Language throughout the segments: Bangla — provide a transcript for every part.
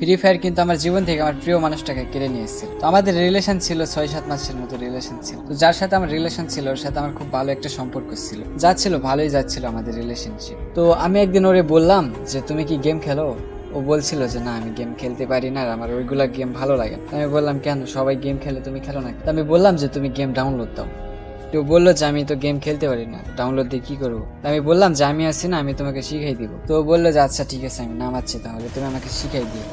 ফ্রি ফায়ার কিন্তু আমার জীবন থেকে আমার প্রিয় মানুষটাকে কেড়ে নিয়ে এসেছিল। তো আমাদের রিলেশন ছিল 6-7 মাসের মতো রিলেশন ছিল। তো যার সাথে আমার রিলেশন ছিল ওর সাথে আমার খুব ভালো একটা সম্পর্ক ছিল, যাচ্ছিল ভালোই যাচ্ছিল আমাদের রিলেশনশিপ। তো আমি একদিন ওরে বললাম যে তুমি কি গেম খেলো? ও বলছিল যে না আমি গেম খেলতে পারি না, আর আমার ওইগুলা গেম ভালো লাগে। আমি বললাম কেন, সবাই গেম খেলে তুমি খেলো না? তো আমি বললাম যে তুমি গেম ডাউনলোড দাও। তো বললো যে আমি তো গেম খেলতে পারি না, ডাউনলোড দিয়ে কি করবো? আমি বললাম যে আমি আছি না, আমি তোমাকে শিখাই দিব। তো বললো যে আচ্ছা ঠিক আছে আমি নামাচ্ছি, তাহলে তুমি আমাকে শিখাই দিও।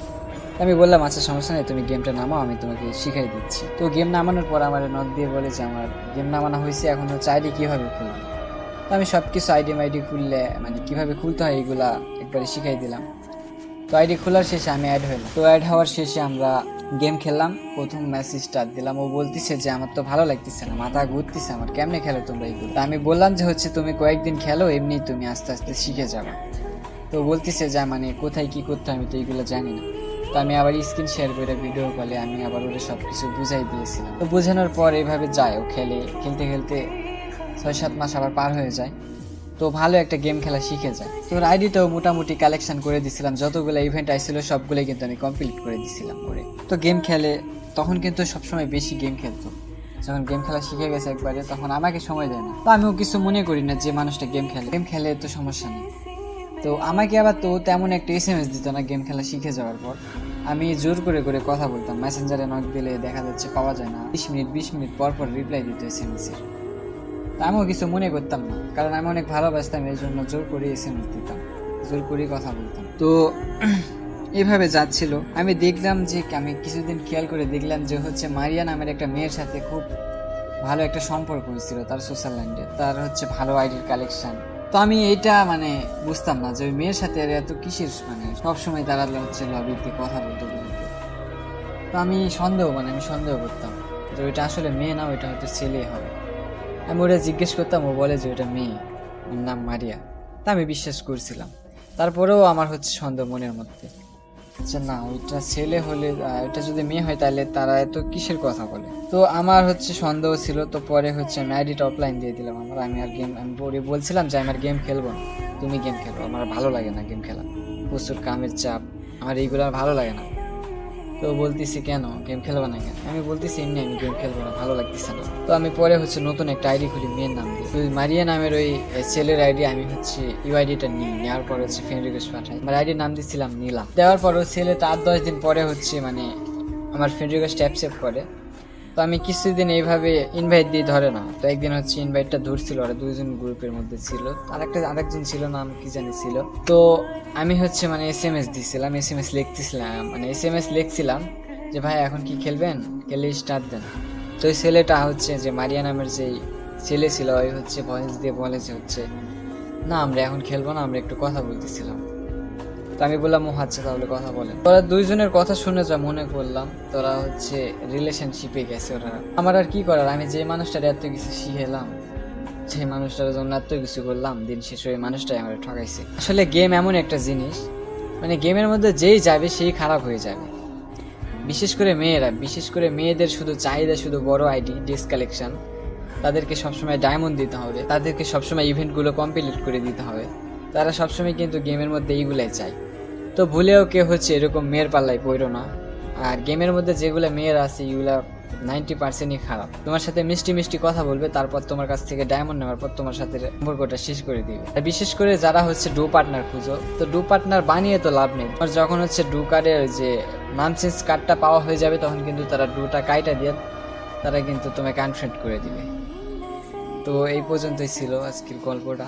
আমি বললাম আচ্ছা সমস্যা নেই, তুমি গেমটা নামাও, আমি তোমাকে শিখাই দিচ্ছি। তো গেম নামানোর পর আমার নক দিয়ে বলে যে আমার গেম নামানো হয়েছে, এখন হচ্ছে আইডি কীভাবে খুলবো। তো আমি সব কিছু আইডি মাইডি খুললে মানে কীভাবে খুলতে হয় এগুলা একবারে শিখাই দিলাম। তো আইডি খোলার শেষে আমি অ্যাড হলাম। তো অ্যাড হওয়ার শেষে আমরা গেম খেললাম। প্রথম ম্যাচ স্টার্ট দিলাম। ও বলতেছে যে আমার তো ভালো লাগতেছে না, মাথা ঘুরতেছে আমার, কেমনে খেলো তোমরা এইগুলো? তা আমি বললাম যে হচ্ছে তুমি কয়েকদিন খেলো, এমনি তুমি আস্তে আস্তে শিখে যাবে। তো বলতেছে যে মানে কোথায় কি করতে আমি তো এইগুলো জানি না। তো আমি আবার স্ক্রিন শেয়ার করে ভিডিও কলে আমি আবার ওদের সব কিছু বুঝাই দিয়েছিলাম। তো বোঝানোর পর এইভাবে যায়, ও খেলতে খেলতে 6-7 মাস আবার পার হয়ে যায়। তো ভালো একটা গেম খেলা শিখে যায়। তো ওর আইডিটাও মোটামুটি কালেকশন করে দিছিলাম, যতগুলো ইভেন্ট আসছিল সবগুলোই কিন্তু আমি কমপ্লিট করে দিছিলাম ওরে। তো গেম খেলে তখন কিন্তু সবসময় বেশি গেম খেলতো। যখন গেম খেলা শিখে গেছে একবারে, তখন আমাকে সময় দেয় না। তো আমিও কিছু মনে করি না, যে মানুষটা গেম খেলে তো সমস্যা নেই। তো আমাকে আবার তো তেমন একটা SMS দিত না গেম খেলা শিখে যাওয়ার পর। আমি জোর করে করে কথা বলতাম, মেসেঞ্জারে নক দিলে দেখা যাচ্ছে পাওয়া যায় না, 20 মিনিট পর পর রিপ্লাই দিত SMS-এর। আমিও কিছু মনে করতাম না, কারণ আমি অনেক ভালোবাসতাম, এই জন্য জোর করে SMS দিতাম, জোর করে কথা বলতাম। তো এইভাবে যাচ্ছিল। আমি দেখলাম যে আমি কিছুদিন খেয়াল করে দেখলাম যে হচ্ছে মারিয়া নামের একটা মেয়ের সাথে খুব ভালো একটা সম্পর্ক হয়েছিল তার সোশ্যাল ল্যান্ডে, তার হচ্ছে ভালো আইডির কালেকশন। তো আমি এইটা মানে বুঝতাম না যে ওই মেয়ের সাথে এত কিসের, মানে সবসময় তারা হচ্ছে লবিতে কথা বলতে। তো আমি সন্দেহ করতাম যে ওইটা আসলে মেয়ে না, ওইটা হয়তো ছেলে হবে। আমি ওটা জিজ্ঞেস করতাম, ও বলে যে ওটা মেয়ে, ওর নাম মারিয়া। তা আমি বিশ্বাস করছিলাম। তারপরেও আমার হচ্ছে সন্দেহ মনের মধ্যে, আচ্ছা না ওইটা ছেলে হলে, ওইটা যদি মেয়ে হয় তাহলে তারা এত কিসের কথা বলে। তো আমার হচ্ছে সন্দেহ ছিল। তো পরে হচ্ছে আমি আইডিটা অফলাইন দিয়ে দিলাম আমার। আমি বলছিলাম যে আমার গেম খেলবো না, তুমি গেম খেলো, আমার ভালো লাগে না গেম খেলা, প্রচুর কামের চাপ, আমার এইগুলো ভালো লাগে না। তো বলতেছি কেন গেম খেলবো না কেন? আমি বলতেছি এমনি আমি গেম খেলবো না, ভালো লাগতেছে না। তো আমি পরে হচ্ছে নতুন একটা আইডি খুলি মেয়ের নাম দিয়ে। তো মারিয়া নামের ওই ছেলের আইডি আমি হচ্ছে ইউআইডিটা নেওয়ার পর হচ্ছে ফ্রেন্ড রিকোয়েস্ট পাঠাই। আমার আইডির নাম দিচ্ছিলাম নীলা। দেওয়ার পর ছেলেটা 8-10 দিন পরে হচ্ছে মানে আমার ফ্রেন্ড রিকোয়েস্ট অ্যাকসেপ্ট করে। তো আমি কিছুদিন এইভাবে ইনভাইট দিয়ে ধরে না। তো একদিন হচ্ছে ইনভাইটটা ধরছিল, ওরা দুইজন গ্রুপের মধ্যে ছিল, আরেকজন ছিল, নাম কি জানি ছিল। তো আমি হচ্ছে মানে SMS দিছিলাম, SMS লিখছিলাম যে ভাই এখন কি খেলবেন, খেলে স্টার্ট দেন। তো ওই ছেলেটা হচ্ছে যে মারিয়া নামের যে ছেলে ছিল, ওই হচ্ছে ভয়েস দিয়ে বলে যে হচ্ছে না আমরা এখন খেলবো না, আমরা একটু কথা বলতেছিলাম। তো আমি বললাম ও আচ্ছা তাহলে কথা বলে। ওরা দুইজনের কথা শুনে যা মনে করলাম তোরা হচ্ছে রিলেশনশিপে গেছে ওরা। আমার আর কি করার, আমি যে মানুষটার এত কিছু শিখেলাম, যে মানুষটার জন্য এত কিছু করলাম, দিন শেষ ওই মানুষটাই আমার ঠকাইছে। আসলে গেম এমন একটা জিনিস, মানে গেমের মধ্যে যেই যাবে সেই খারাপ হয়ে যাবে। বিশেষ করে মেয়েদের শুধু চাহিদা শুধু বড় আইডি, ডেস্ক কালেকশন, তাদেরকে সবসময় ডায়মন্ড দিতে হবে, তাদেরকে সবসময় ইভেন্টগুলো কমপ্লিট করে দিতে হবে। তারা সবসময় কিন্তু গেমের মধ্যে এইগুলাই চায়। তো ভুলেও কেউ হচ্ছে এরকম মেয়ের পাল্লায় পড়ো না। আর গেমের মধ্যে যেগুলো মেয়ের আছে এগুলা 90%ই খারাপ। তোমার সাথে মিষ্টি কথা বলবে, তারপর তোমার কাছ থেকে ডায়মন্ড নেওয়ার পর তোমার সাথে সম্পর্কটা শেষ করে দিবে। আর বিশেষ করে যারা হচ্ছে ডু পার্টনার খুঁজো, তো ডু পার্টনার বানিয়ে তো লাভ নেই। আর যখন হচ্ছে ডু কার্ডের যে নানসেন্স কার্ডটা পাওয়া হয়ে যাবে, তখন কিন্তু তারা ডুটা কাইটা দিয়ে তারা কিন্তু তোমাকে আনফ্রেন্ড করে দিবে। তো এই পর্যন্তই ছিল আজকের গল্পটা।